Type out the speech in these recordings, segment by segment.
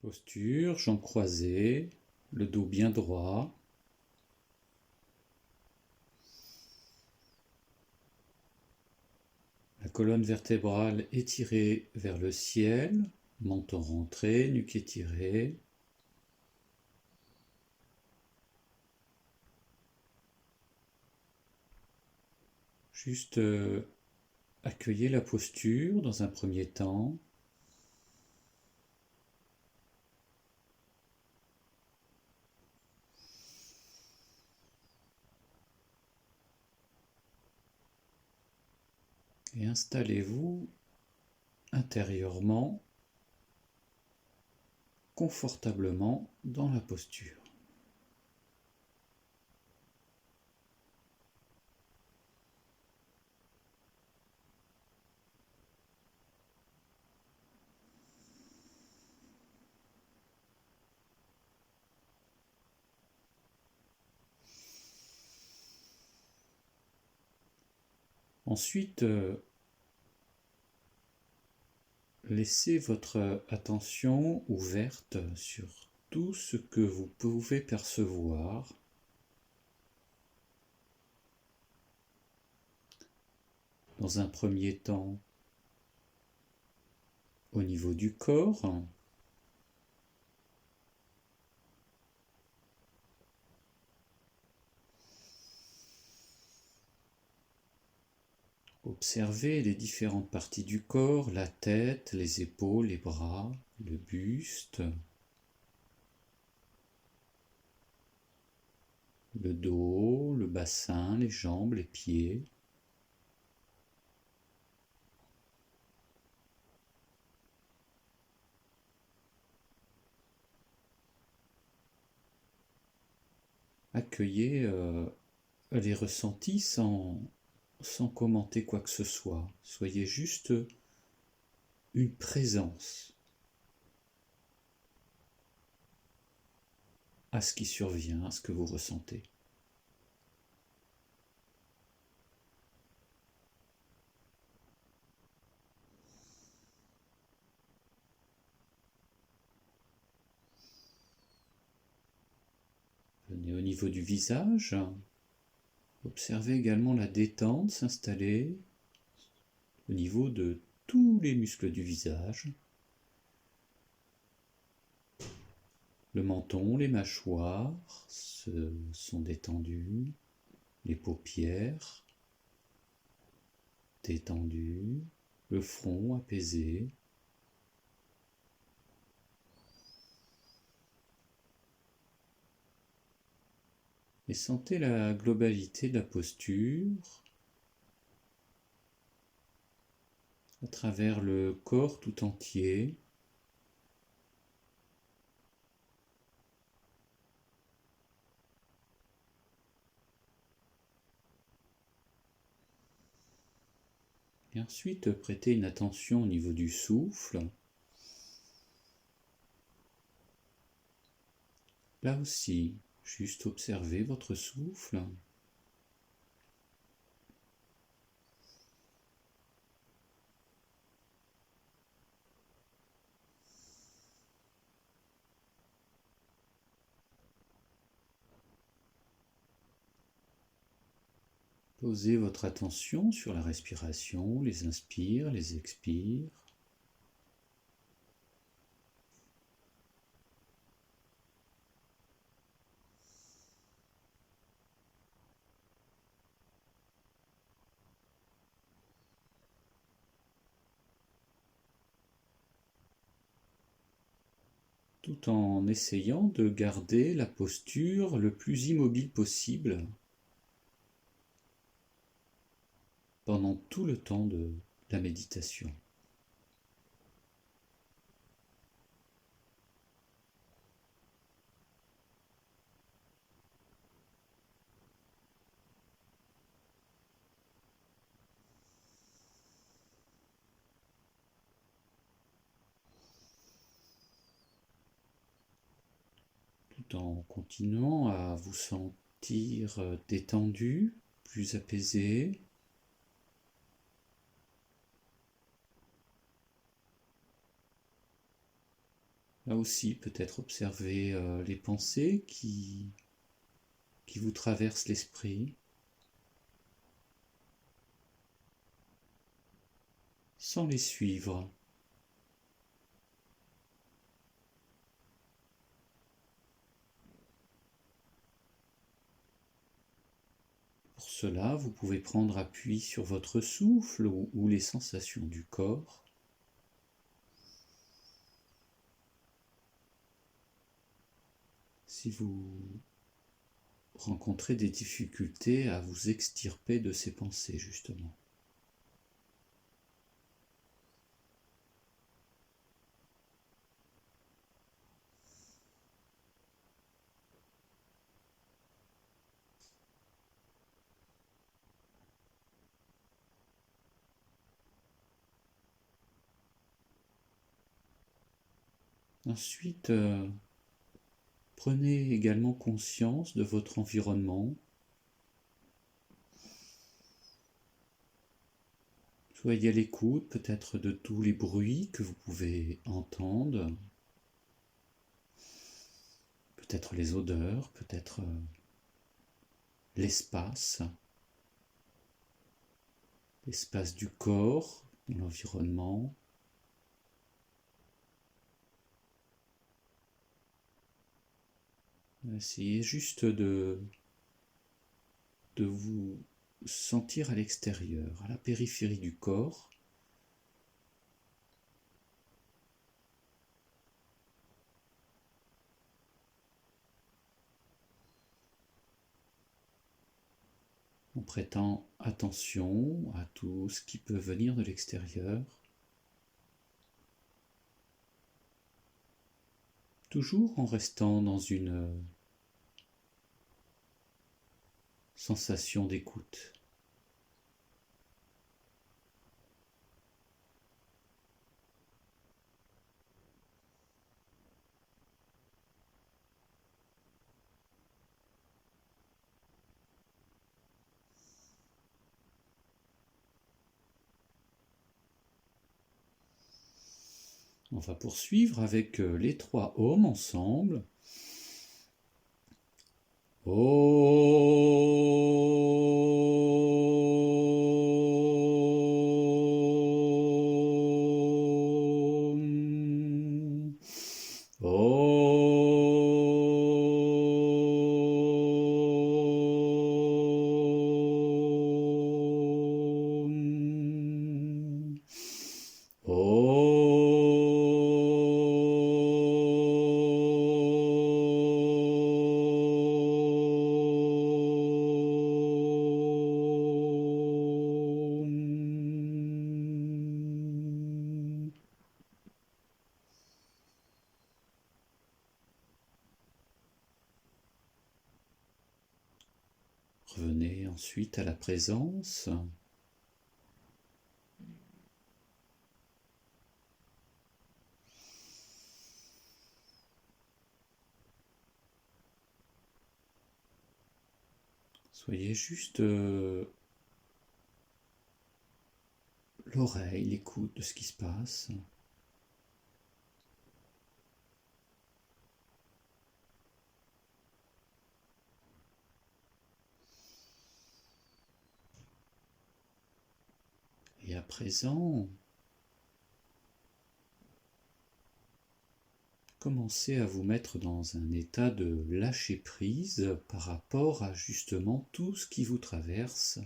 Posture, jambes croisées, le dos bien droit. La colonne vertébrale étirée vers le ciel, menton rentré, nuque étirée. Juste accueillez la posture dans un premier temps. Et installez-vous intérieurement, confortablement dans la posture. Ensuite, laissez votre attention ouverte sur tout ce que vous pouvez percevoir. Dans un premier temps, au niveau du corps, observez les différentes parties du corps, la tête, les épaules, les bras, le buste, le dos, le bassin, les jambes, les pieds. Accueillez les ressentis sans commenter quoi que ce soit. Soyez juste une présence à ce qui survient, à ce que vous ressentez. Venez au niveau du visage. Observez également la détente s'installer au niveau de tous les muscles du visage. Le menton, les mâchoires sont détendus, les paupières détendues, le front apaisé. Et sentez la globalité de la posture à travers le corps tout entier. Et ensuite, prêtez une attention au niveau du souffle. Là aussi, juste observez votre souffle. Posez votre attention sur la respiration, les inspires, les expires. Tout en essayant de garder la posture le plus immobile possible pendant tout le temps de la méditation. Tout en continuant à vous sentir détendu, plus apaisé. Là aussi, peut-être observer les pensées qui vous traversent l'esprit, sans les suivre. Pour cela, vous pouvez prendre appui sur votre souffle ou les sensations du corps. Si vous rencontrez des difficultés à vous extirper de ces pensées, justement. Ensuite, prenez également conscience de votre environnement. Soyez à l'écoute peut-être de tous les bruits que vous pouvez entendre, peut-être les odeurs, peut-être l'espace du corps, dans l'environnement. Essayez juste de vous sentir à l'extérieur, à la périphérie du corps. En prêtant attention à tout ce qui peut venir de l'extérieur. Toujours en restant dans une sensation d'écoute. On va poursuivre avec les 3 ohms ensemble. Revenez ensuite à la présence. Soyez juste l'oreille, l'écoute de ce qui se passe. Et à présent, commencez à vous mettre dans un état de lâcher prise par rapport à justement tout ce qui vous traverse.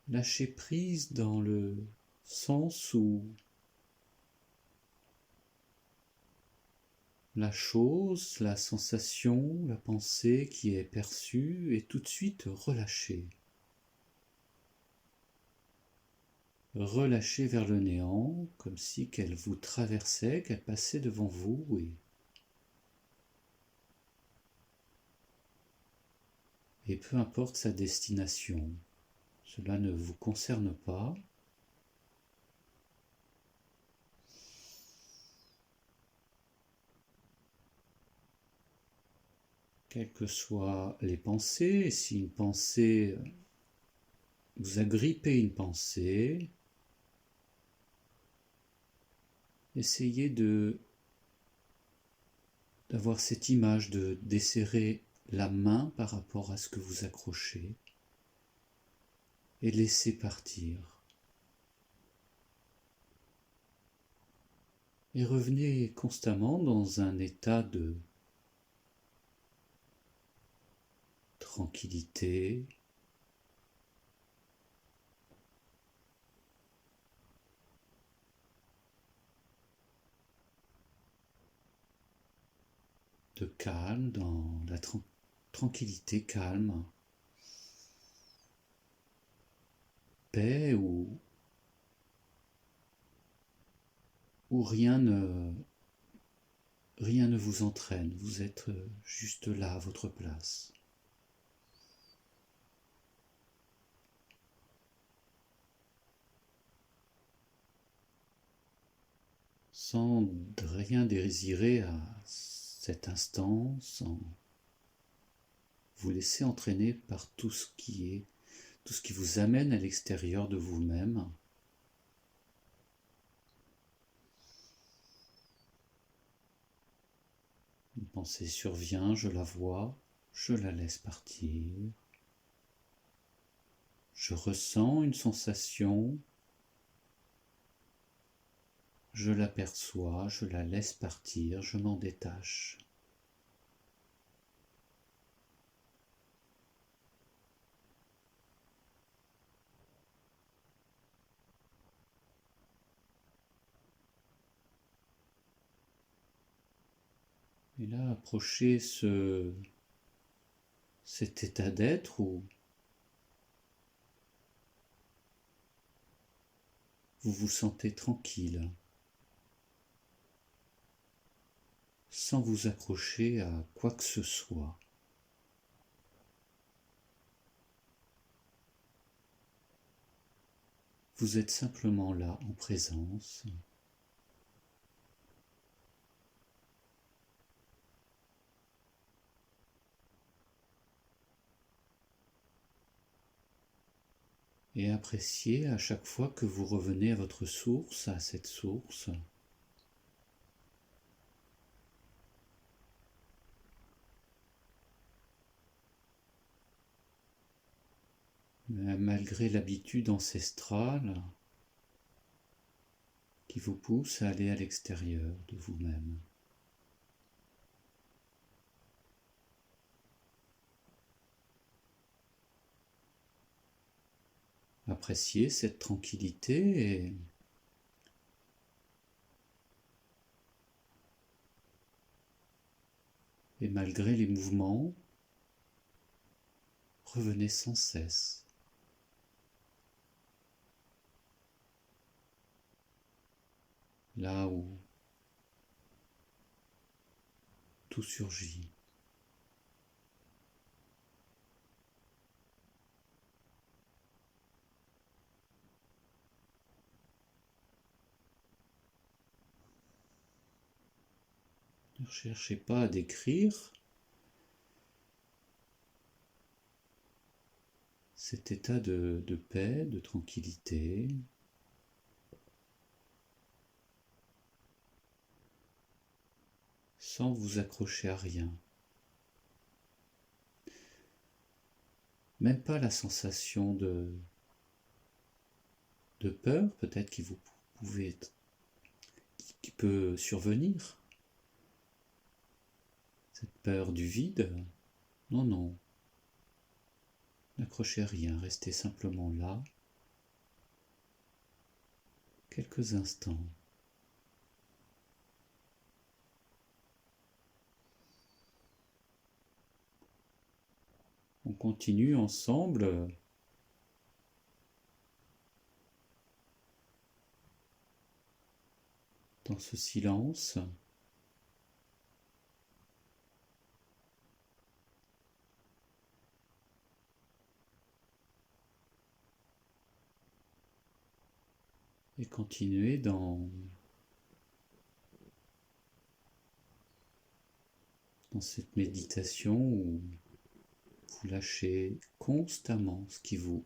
Lâcher prise dans le sens où la chose, la sensation, la pensée qui est perçue est tout de suite relâchée. Relâchée vers le néant, comme si qu'elle vous traversait, qu'elle passait devant vous et peu importe sa destination, cela ne vous concerne pas. Quelles que soient les pensées, si une pensée vous agrippez une pensée, essayez d'avoir cette image de desserrer la main par rapport à ce que vous accrochez et laisser partir. Et revenez constamment dans un état de tranquillité, de calme, dans la tranquillité calme, paix où rien ne vous entraîne, vous êtes juste là à votre place. Sans rien désirer à cet instant, sans vous laisser entraîner par tout ce qui vous amène à l'extérieur de vous-même. Une pensée survient, je la vois, je la laisse partir. Je ressens une sensation, je l'aperçois, je la laisse partir, je m'en détache. Et là, approchez cet état d'être où vous vous sentez tranquille, sans vous accrocher à quoi que ce soit. Vous êtes simplement là en présence. Et appréciez à chaque fois que vous revenez à votre source, à cette source, malgré l'habitude ancestrale qui vous pousse à aller à l'extérieur de vous-même. Appréciez cette tranquillité et malgré les mouvements, revenez sans cesse. Là où tout surgit. Ne cherchez pas à décrire cet état de paix, de tranquillité. Sans vous accrocher à rien. Même pas la sensation de peur peut-être qui peut survenir. Cette peur du vide. Non, non. N'accrochez rien, restez simplement là. Quelques instants. On continue ensemble dans ce silence. Et continuez dans cette méditation où vous lâchez constamment ce qui vous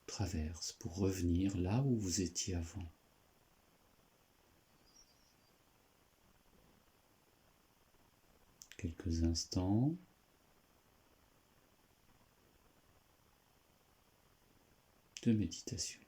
traverse pour revenir là où vous étiez avant. quelques instants. De méditation.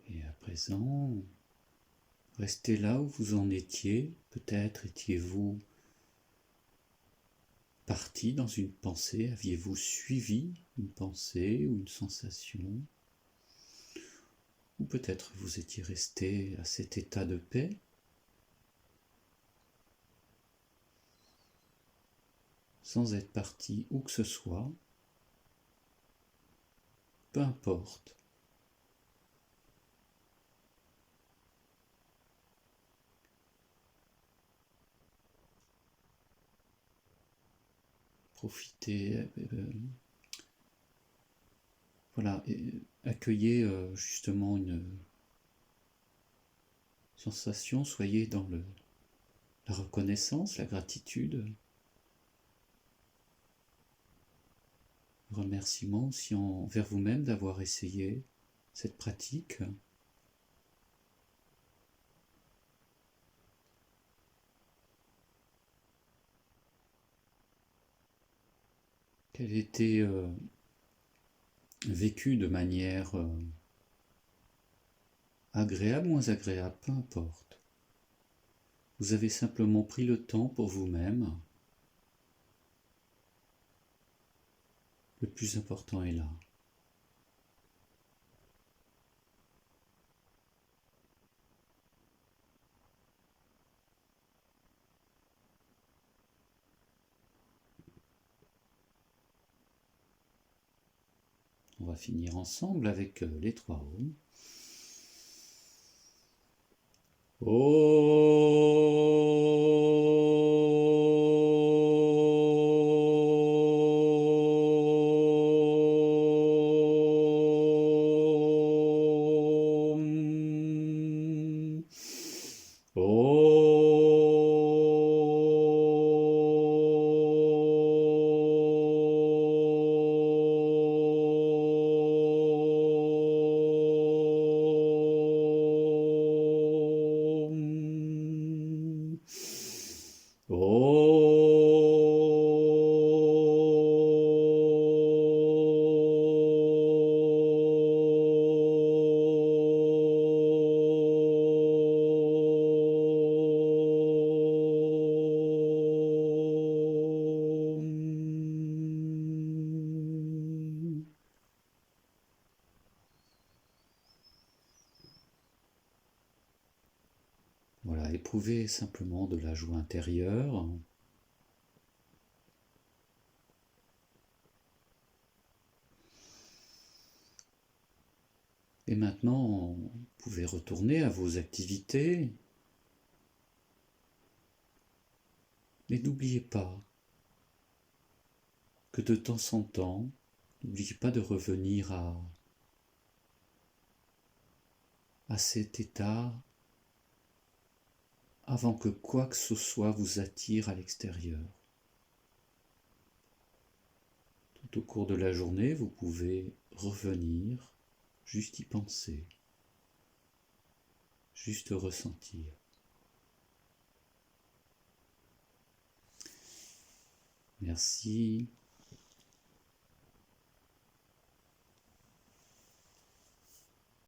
Et à présent, restez là où vous en étiez. Peut-être étiez-vous parti dans une pensée, aviez-vous suivi une pensée ou une sensation, ou peut-être vous étiez resté à cet état de paix, sans être parti où que ce soit, peu importe. Profitez, voilà, accueillez justement une sensation, soyez dans la reconnaissance, la gratitude, le remerciement aussi envers vous-même d'avoir essayé cette pratique. Qu'elle était vécue de manière agréable ou moins agréable, peu importe. Vous avez simplement pris le temps pour vous-même. Le plus important est là. On va finir ensemble avec les 3 ohms. Om. éprouvez simplement de la joie intérieure. Et maintenant, vous pouvez retourner à vos activités. Mais n'oubliez pas que de temps en temps, n'oubliez pas de revenir à cet état avant que quoi que ce soit vous attire à l'extérieur. Tout au cours de la journée, vous pouvez revenir, juste y penser, juste ressentir. Merci.